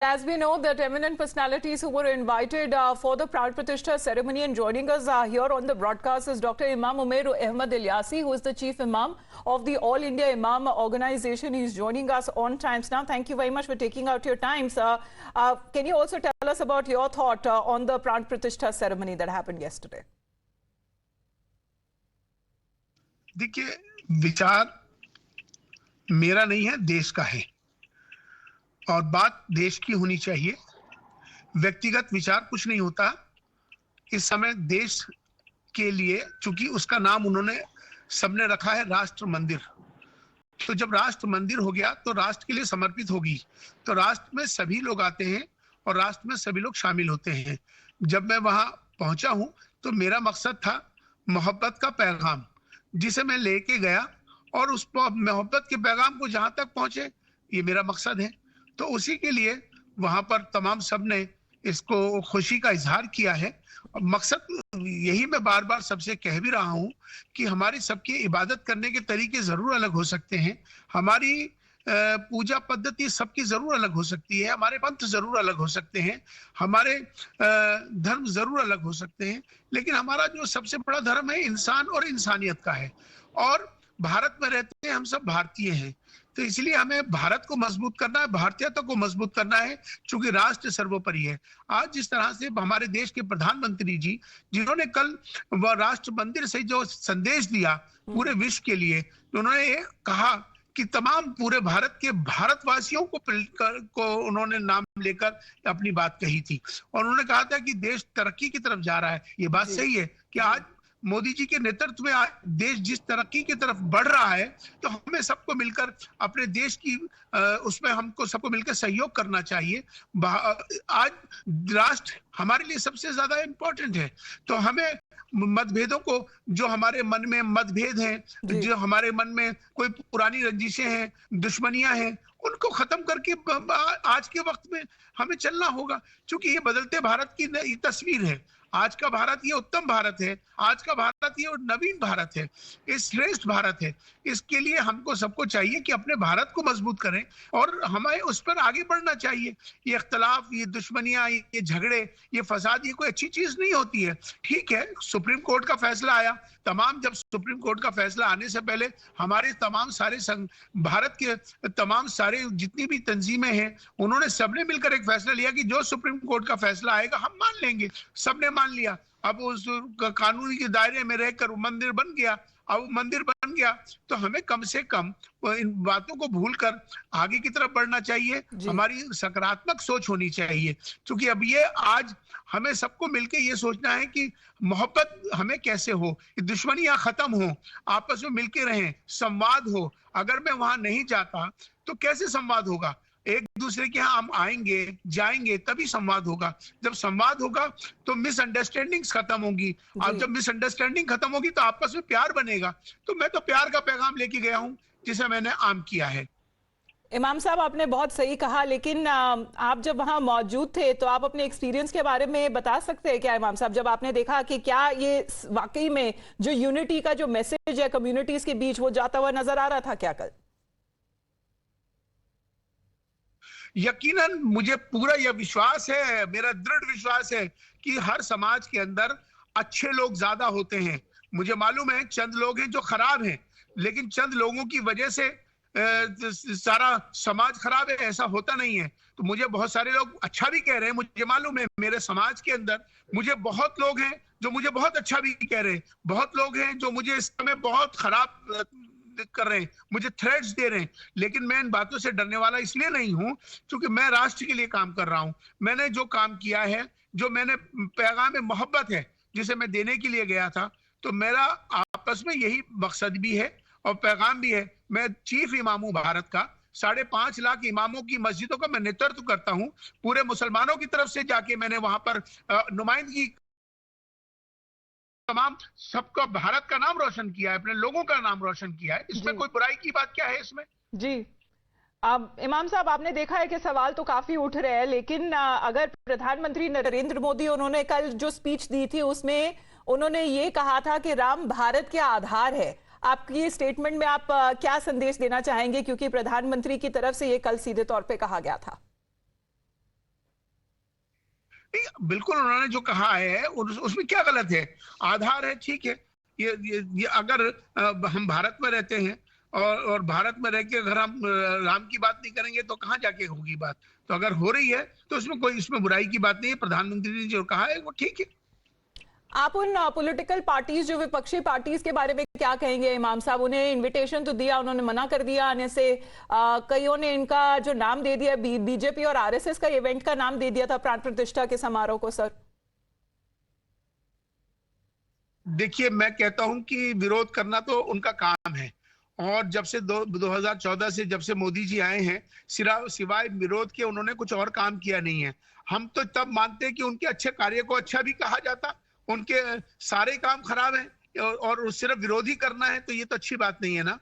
As we know that eminent personalities who were invited for the Pran Pratishtha ceremony, and joining us here on the broadcast is Dr. Imam Umair Ahmad Ilyasi, who is the Chief Imam of the All India Imam Organization. He is joining us on Times Now. Thank you very much for taking out your time, sir. Can you also tell us about your thought on the Pran Pratishtha ceremony that happened yesterday? देखिए, विचार मेरा नहीं है, देश का है और बात देश की होनी चाहिए। व्यक्तिगत विचार कुछ नहीं होता। इस समय देश के लिए, चूंकि उसका नाम उन्होंने सबने रखा है राष्ट्र मंदिर, तो जब राष्ट्र मंदिर हो गया तो राष्ट्र के लिए समर्पित होगी, तो राष्ट्र में सभी लोग आते हैं और राष्ट्र में सभी लोग शामिल होते हैं। जब मैं वहां पहुंचा हूं तो मेरा मकसद था मोहब्बत का पैगाम, जिसे मैं लेके गया और उस मोहब्बत के पैगाम को जहां तक पहुंचे, ये मेरा मकसद है। तो उसी के लिए वहां पर तमाम सब ने इसको खुशी का इजहार किया है। और मकसद यही मैं बार बार सबसे कह भी रहा हूं कि हमारी सबकी इबादत करने के तरीके जरूर अलग हो सकते हैं, हमारी पूजा पद्धति सबकी जरूर अलग हो सकती है, हमारे पंथ जरूर अलग हो सकते हैं, हमारे धर्म जरूर अलग हो सकते हैं, लेकिन हमारा जो सबसे बड़ा धर्म है इंसान और इंसानियत का है। और भारत में रहते हैं, हम सब भारतीय हैं, तो इसलिए हमें भारत को मजबूत करना है, भारतीयता को मजबूत करना है, क्योंकि राष्ट्र सर्वोपरि है। आज जिस तरह से हमारे देश के प्रधानमंत्री जी, जिन्होंने कल वह राष्ट्र मंदिर से जो संदेश दिया पूरे विश्व के लिए, तो उन्होंने ये कहा कि तमाम पूरे भारत के भारतवासियों को उन्होंने नाम लेकर अपनी बात कही थी और उन्होंने कहा था कि देश तरक्की की तरफ जा रहा है। ये बात सही है कि आज मोदी जी के नेतृत्व में देश जिस तरक्की की तरफ बढ़ रहा है, तो हमें सबको मिलकर अपने देश की उसमें हमको सबको मिलकर सहयोग करना चाहिए। आज राष्ट्र हमारे लिए सबसे ज्यादा इम्पोर्टेंट है, तो हमें मतभेदों को, जो हमारे मन में मतभेद हैं, जो हमारे मन में कोई पुरानी रंजिशें हैं, दुश्मनियां हैं, उनको खत्म करके आज के वक्त में हमें चलना होगा, क्योंकि ये बदलते भारत की तस्वीर है। आज का भारत ये उत्तम भारत है, आज का भारत ये नवीन भारत है, ये श्रेष्ठ भारत है। इसके लिए हमको सबको चाहिए कि अपने भारत को मजबूत करें और हमें उस पर आगे बढ़ना चाहिए। ये इख्तलाफ, ये दुश्मनियां, ये झगड़े, ये फसाद, ये कोई अच्छी चीज नहीं होती है। ठीक है, सुप्रीम कोर्ट का फैसला आया, जब सुप्रीम कोर्ट का फैसला आने से पहले हमारे तमाम सारे भारत के तमाम सारे जितनी भी तंजीमें हैं, उन्होंने सबने मिलकर एक फैसला लिया कि जो सुप्रीम कोर्ट का फैसला आएगा हम मान लेंगे। सबने मान लिया। अब उस कानूनी के दायरे में रहकर मंदिर बन गया। अब मंदिर बन गया तो हमें कम से कम इन बातों को भूलकर आगे की तरफ बढ़ना चाहिए। हमारी सकारात्मक सोच होनी चाहिए, क्योंकि अब ये आज हमें सबको मिलकर ये सोचना है कि मोहब्बत हमें कैसे हो, दुश्मनियां खत्म हो, आपस में मिलके रहें, संवाद हो। अगर मैं वहां नहीं जाता तो कैसे संवाद होगा? एक दूसरे के यहाँ हम आएंगे जाएंगे तभी संवाद होगा। जब संवाद होगा तो मिसअंडरस्टैंडिंग्स खत्म होंगी, और जब मिसअंडरस्टैंडिंग खत्म होगी तो आपस में प्यार बनेगा। तो मैं तो प्यार का पैगाम लेके गया हूं, जिसे मैंने आम किया है। इमाम साहब, आपने बहुत सही कहा, लेकिन आप जब वहां मौजूद थे तो आप अपने एक्सपीरियंस के बारे में बता सकते हैं क्या इमाम साहब? जब आपने देखा कि क्या ये वाकई में जो यूनिटी का जो मैसेज है कम्युनिटीज के बीच, वो जाता हुआ नजर आ रहा था क्या कल? यकीनन मुझे पूरा यह विश्वास है, मेरा दृढ़ विश्वास है कि हर समाज के अंदर अच्छे लोग ज्यादा होते हैं। मुझे मालूम है चंद लोग हैं जो खराब हैं, लेकिन चंद लोगों की वजह से सारा समाज खराब है, ऐसा होता नहीं है। तो मुझे बहुत सारे लोग अच्छा भी कह रहे हैं, मुझे मालूम है मेरे समाज के अंदर मुझे बहुत लोग हैं जो मुझे बहुत अच्छा भी कह रहे हैं, बहुत लोग हैं जो मुझे इस समय बहुत खराब कर रहे हैं, मुझे थ्रेट्स दे रहे हैं, लेकिन मैं इन बातों से डरने वाला इसलिए नहीं हूं क्योंकि मैं राष्ट्र के लिए काम कर रहा हूं। मैंने जो काम किया है, जो मैंने पैगाम मोहब्बत है जिसे मैं देने के लिए गया था, तो मेरा आपस में यही मकसद भी है और पैगाम भी है। मैं चीफ इमाम हूं भारत का, 5.5 लाख इमामों की मस्जिदों का मैं नेतृत्व करता हूं। पूरे मुसलमानों की तरफ से जाके मैंने वहां पर नुमाइंदगी, तमाम सबका भारत का नाम रोशन किया है, अपने लोगों का नाम रोशन किया है। इसमें कोई बुराई की बात क्या है इसमें? जी, अब इमाम साहब, आपने देखा है कि सवाल तो काफी उठ रहे हैं, लेकिन अगर प्रधानमंत्री नरेंद्र मोदी, उन्होंने कल जो स्पीच दी थी उसमें उन्होंने ये कहा था कि राम भारत के आधार है। आपकी स्टेटमेंट में आप क्या संदेश देना चाहेंगे, क्योंकि प्रधानमंत्री की तरफ से ये कल सीधे तौर पे कहा गया था? बिल्कुल उन्होंने जो कहा है उसमें क्या गलत है? आधार है, ठीक है। ये अगर हम भारत में रहते हैं और भारत में रह के अगर हम राम की बात नहीं करेंगे तो कहाँ जाके होगी बात? तो अगर हो रही है तो इसमें बुराई की बात नहीं है। प्रधानमंत्री ने जो कहा है वो ठीक है। आप उन पॉलिटिकल पार्टीज, जो विपक्षी पार्टीज के बारे में क्या कहेंगे इमाम साहब? उन्हें इनविटेशन तो दिया, उन्होंने मना कर दिया आने से। कईयों ने इनका जो नाम दे दिया, बीजेपी और आरएसएस का इवेंट का नाम दे दिया था प्राण प्रतिष्ठा के समारोह को। सर देखिए, मैं कहता हूं कि विरोध करना तो उनका काम है, और जब से 2014 से जब से मोदी जी आए हैं, सिवाय विरोध के उन्होंने कुछ और काम किया नहीं है। हम तो तब मानते हैं कि उनके अच्छे कार्य को अच्छा भी कहा जाता। उनके सारे काम खराब हैं और सिर्फ विरोध ही करना है तो ये तो अच्छी बात नहीं है ना।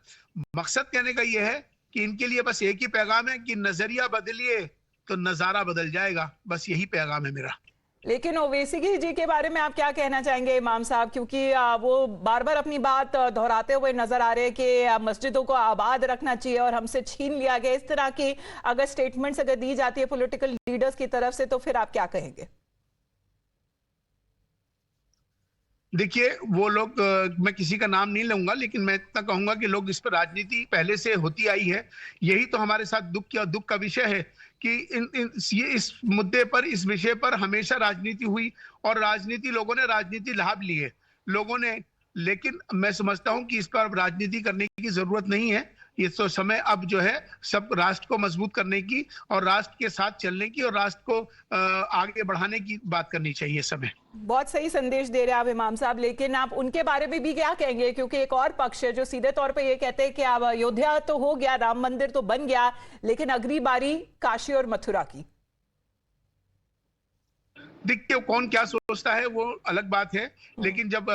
मकसद कहने का ये है कि इनके लिए बस एक ही पैगाम है कि नजरिया बदलिए तो नजारा बदल जाएगा। बस यही पैगाम है मेरा। लेकिन ओवैसी जी के बारे में आप क्या कहना चाहेंगे इमाम साहब? क्योंकि वो बार बार अपनी बात दोहराते हुए नजर आ रहे हैं कि मस्जिदों को आबाद रखना चाहिए और हमसे छीन लिया गया। इस तरह की अगर स्टेटमेंट्स अगर दी जाती है पॉलिटिकल लीडर्स की तरफ से तो फिर आप क्या कहेंगे? देखिए, वो लोग, मैं किसी का नाम नहीं लूंगा, लेकिन मैं इतना कहूंगा कि लोग इस पर राजनीति पहले से होती आई है। यही तो हमारे साथ दुख का विषय है कि इस मुद्दे पर, इस विषय पर हमेशा राजनीति हुई और लोगों ने राजनीति लाभ लिए लोगों ने। लेकिन मैं समझता हूं कि इस पर राजनीति करने की जरूरत नहीं है। ये तो समय अब जो है सब राष्ट्र को मजबूत करने की और राष्ट्र के साथ चलने की और राष्ट्र को आगे बढ़ाने की बात करनी चाहिए समय। बहुत सही संदेश दे रहे हैं आप इमाम साहब, लेकिन आप उनके बारे में भी क्या कहेंगे? क्योंकि एक और पक्ष है जो सीधे तौर पे ये कहते हैं कि अब अयोध्या तो हो गया, राम मंदिर तो बन गया, लेकिन अगली बारी काशी और मथुरा की। देखिए, कौन क्या सोचता है वो अलग बात है, लेकिन जब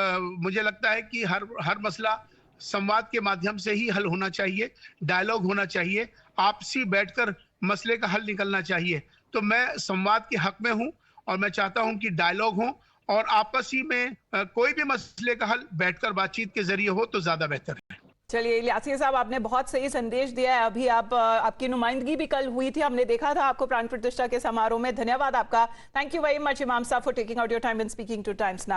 मुझे लगता है कि हर मसला संवाद के माध्यम से ही हल होना चाहिए, डायलॉग होना चाहिए, आपसी बैठकर मसले का हल निकलना चाहिए। तो मैं संवाद के हक में हूं और मैं चाहता हूं कि डायलॉग हो और आपसी में कोई भी मसले का हल बैठकर बातचीत के जरिए हो तो ज्यादा बेहतर है। चलिए इलियासी साहब, आपने बहुत सही संदेश दिया है। अभी आपकी नुमाइंदगी भी कल हुई थी, हमने देखा था आपको प्राण प्रतिष्ठा के समारोह में। धन्यवाद आपका। थैंक यू वेरी मच इमाम साहब for taking out your time and speaking two times now.